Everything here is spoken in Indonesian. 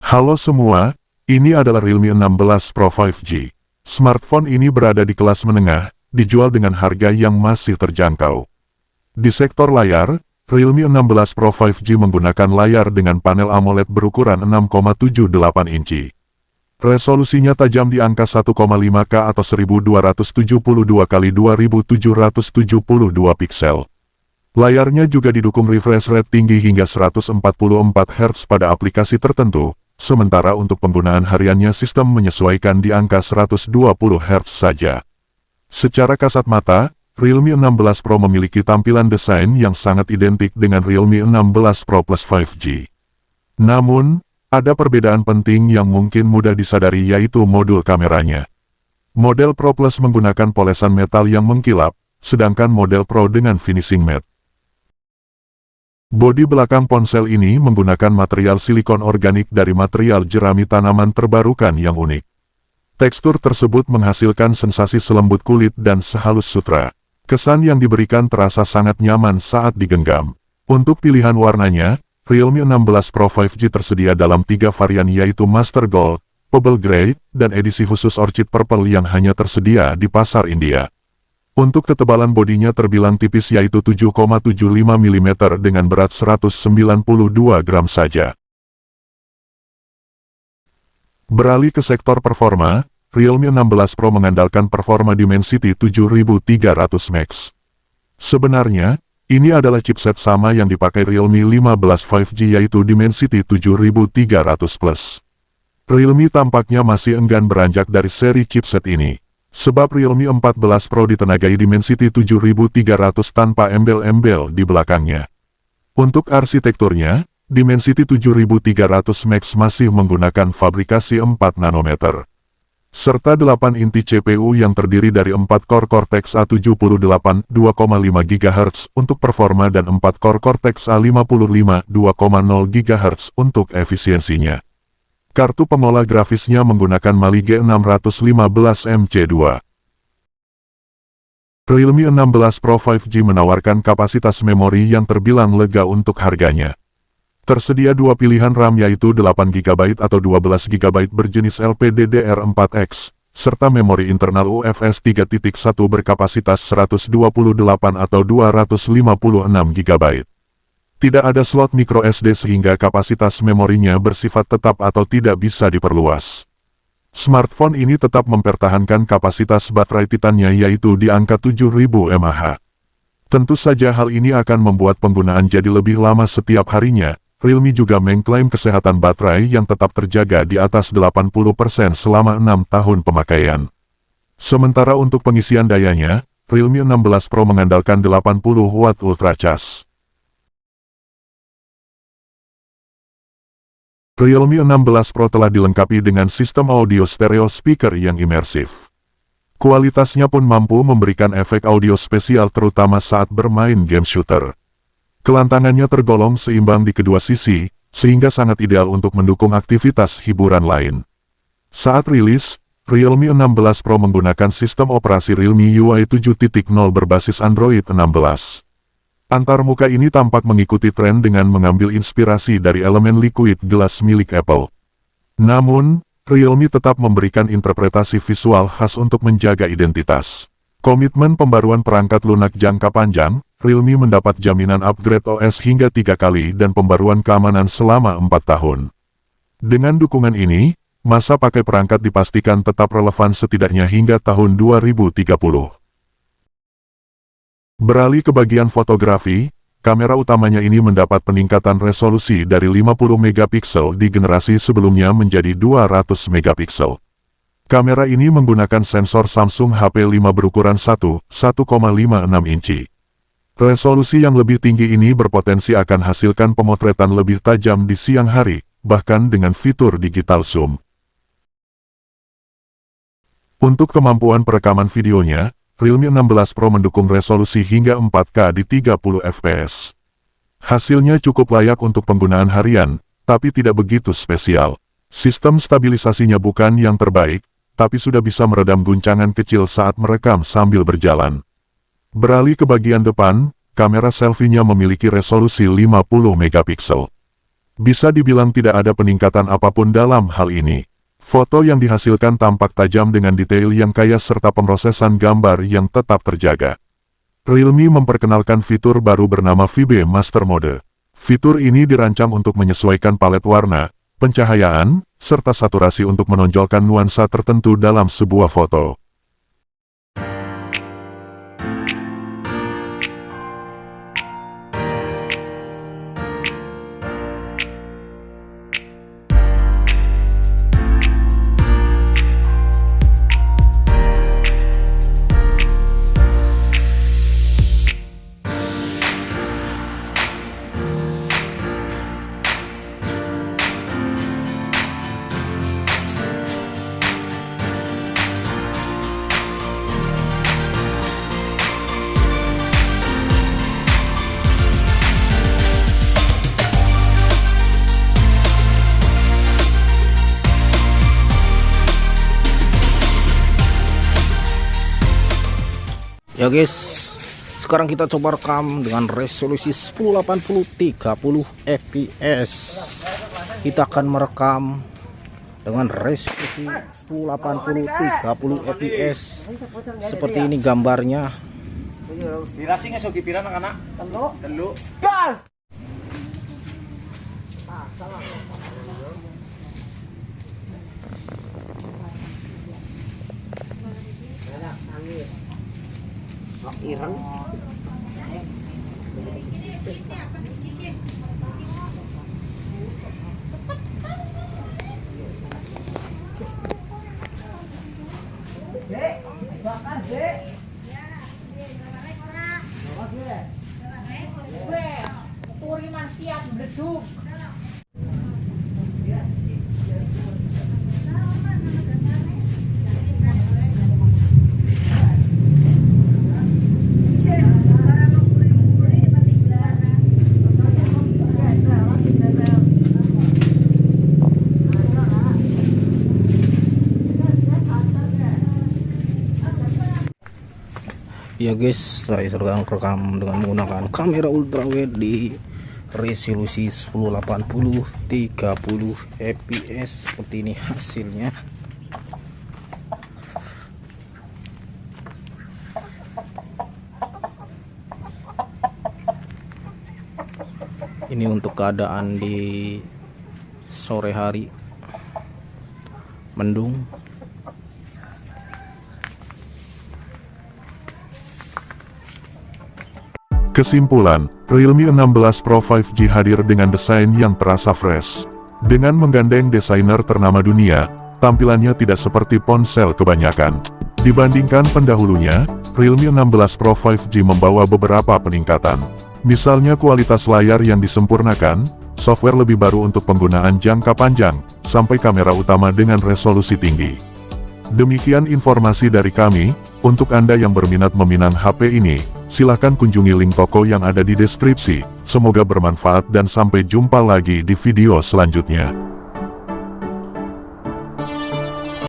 Halo semua, ini adalah Realme 16 Pro 5G. Smartphone ini berada di kelas menengah, dijual dengan harga yang masih terjangkau. Di sektor layar, Realme 16 Pro 5G menggunakan layar dengan panel AMOLED berukuran 6,78 inci. Resolusinya tajam di angka 1,5K atau 1272 x 2772 piksel. Layarnya juga didukung refresh rate tinggi hingga 144 Hz pada aplikasi tertentu, sementara untuk penggunaan hariannya sistem menyesuaikan di angka 120 Hz saja. Secara kasat mata, Realme 16 Pro memiliki tampilan desain yang sangat identik dengan Realme 16 Pro Plus 5G. Namun, ada perbedaan penting yang mungkin mudah disadari yaitu modul kameranya. Model Pro Plus menggunakan polesan metal yang mengkilap, sedangkan model Pro dengan finishing matte. Bodi belakang ponsel ini menggunakan material silikon organik dari material jerami tanaman terbarukan yang unik. Tekstur tersebut menghasilkan sensasi selembut kulit dan sehalus sutra. Kesan yang diberikan terasa sangat nyaman saat digenggam. Untuk pilihan warnanya, Realme 16 Pro 5G tersedia dalam 3 varian yaitu Master Gold, Pebble Grey, dan edisi khusus Orchid Purple yang hanya tersedia di pasar India. Untuk ketebalan bodinya terbilang tipis yaitu 7,75 mm dengan berat 192 gram saja. Beralih ke sektor performa, Realme 16 Pro mengandalkan performa Dimensity 7300 Max. Sebenarnya, ini adalah chipset sama yang dipakai Realme 15 5G yaitu Dimensity 7300 Plus. Realme tampaknya masih enggan beranjak dari seri chipset ini. Sebab Realme 14 Pro ditenagai Dimensity 7300 tanpa embel-embel di belakangnya. Untuk arsitekturnya, Dimensity 7300 Max masih menggunakan fabrikasi 4 nanometer. Serta 8 inti CPU yang terdiri dari 4 core Cortex A78 2,5 GHz untuk performa dan 4 core Cortex A55 2,0 GHz untuk efisiensinya. Kartu pengolah grafisnya menggunakan Mali G615 MC2. Realme 16 Pro 5G menawarkan kapasitas memori yang terbilang lega untuk harganya. Tersedia 2 pilihan RAM yaitu 8GB atau 12GB berjenis LPDDR4X, serta memori internal UFS 3.1 berkapasitas 128 atau 256GB. Tidak ada slot microSD sehingga kapasitas memorinya bersifat tetap atau tidak bisa diperluas. Smartphone ini tetap mempertahankan kapasitas baterai Titannya yaitu di angka 7000 mAh. Tentu saja hal ini akan membuat penggunaan jadi lebih lama setiap harinya. Realme juga mengklaim kesehatan baterai yang tetap terjaga di atas 80% selama 6 tahun pemakaian. Sementara untuk pengisian dayanya, Realme 16 Pro mengandalkan 80 Watt Ultra Charge. Realme 16 Pro telah dilengkapi dengan sistem audio stereo speaker yang imersif. Kualitasnya pun mampu memberikan efek audio spesial terutama saat bermain game shooter. Kelantangannya tergolong seimbang di kedua sisi, sehingga sangat ideal untuk mendukung aktivitas hiburan lain. Saat rilis, Realme 16 Pro menggunakan sistem operasi Realme UI 7.0 berbasis Android 16. Antarmuka ini tampak mengikuti tren dengan mengambil inspirasi dari elemen liquid glass milik Apple. Namun, Realme tetap memberikan interpretasi visual khas untuk menjaga identitas. Komitmen pembaruan perangkat lunak jangka panjang, Realme mendapat jaminan upgrade OS hingga 3 kali dan pembaruan keamanan selama 4 tahun. Dengan dukungan ini, masa pakai perangkat dipastikan tetap relevan setidaknya hingga tahun 2030. Beralih ke bagian fotografi, kamera utamanya ini mendapat peningkatan resolusi dari 50 megapiksel di generasi sebelumnya menjadi 200 megapiksel. Kamera ini menggunakan sensor Samsung HP5 berukuran 1,56 inci. Resolusi yang lebih tinggi ini berpotensi akan hasilkan pemotretan lebih tajam di siang hari, bahkan dengan fitur digital zoom. Untuk kemampuan perekaman videonya, Realme 16 Pro mendukung resolusi hingga 4K di 30 fps. Hasilnya cukup layak untuk penggunaan harian, tapi tidak begitu spesial. Sistem stabilisasinya bukan yang terbaik, tapi sudah bisa meredam guncangan kecil saat merekam sambil berjalan. Beralih ke bagian depan, kamera selfie-nya memiliki resolusi 50 megapiksel. Bisa dibilang tidak ada peningkatan apapun dalam hal ini. Foto yang dihasilkan tampak tajam dengan detail yang kaya serta pemrosesan gambar yang tetap terjaga. Realme memperkenalkan fitur baru bernama VB Master Mode. Fitur ini dirancang untuk menyesuaikan palet warna, pencahayaan, serta saturasi untuk menonjolkan nuansa tertentu dalam sebuah foto. Ya guys, sekarang kita coba rekam dengan resolusi 1080 30 fps. Kita akan merekam dengan resolusi 1080 30 fps. Seperti ini gambarnya. Ireng. Turiman siap beduk. Ya guys, saya sedang rekam dengan menggunakan kamera ultrawide di resolusi 1080 30 fps. Seperti ini hasilnya. Ini untuk keadaan di sore hari, mendung. Kesimpulan, Realme 16 Pro 5G hadir dengan desain yang terasa fresh. Dengan menggandeng desainer ternama dunia, tampilannya tidak seperti ponsel kebanyakan. Dibandingkan pendahulunya, Realme 16 Pro 5G membawa beberapa peningkatan. Misalnya kualitas layar yang disempurnakan, software lebih baru untuk penggunaan jangka panjang, sampai kamera utama dengan resolusi tinggi. Demikian informasi dari kami. Untuk Anda yang berminat meminang HP ini, silahkan kunjungi link toko yang ada di deskripsi. Semoga bermanfaat dan sampai jumpa lagi di video selanjutnya.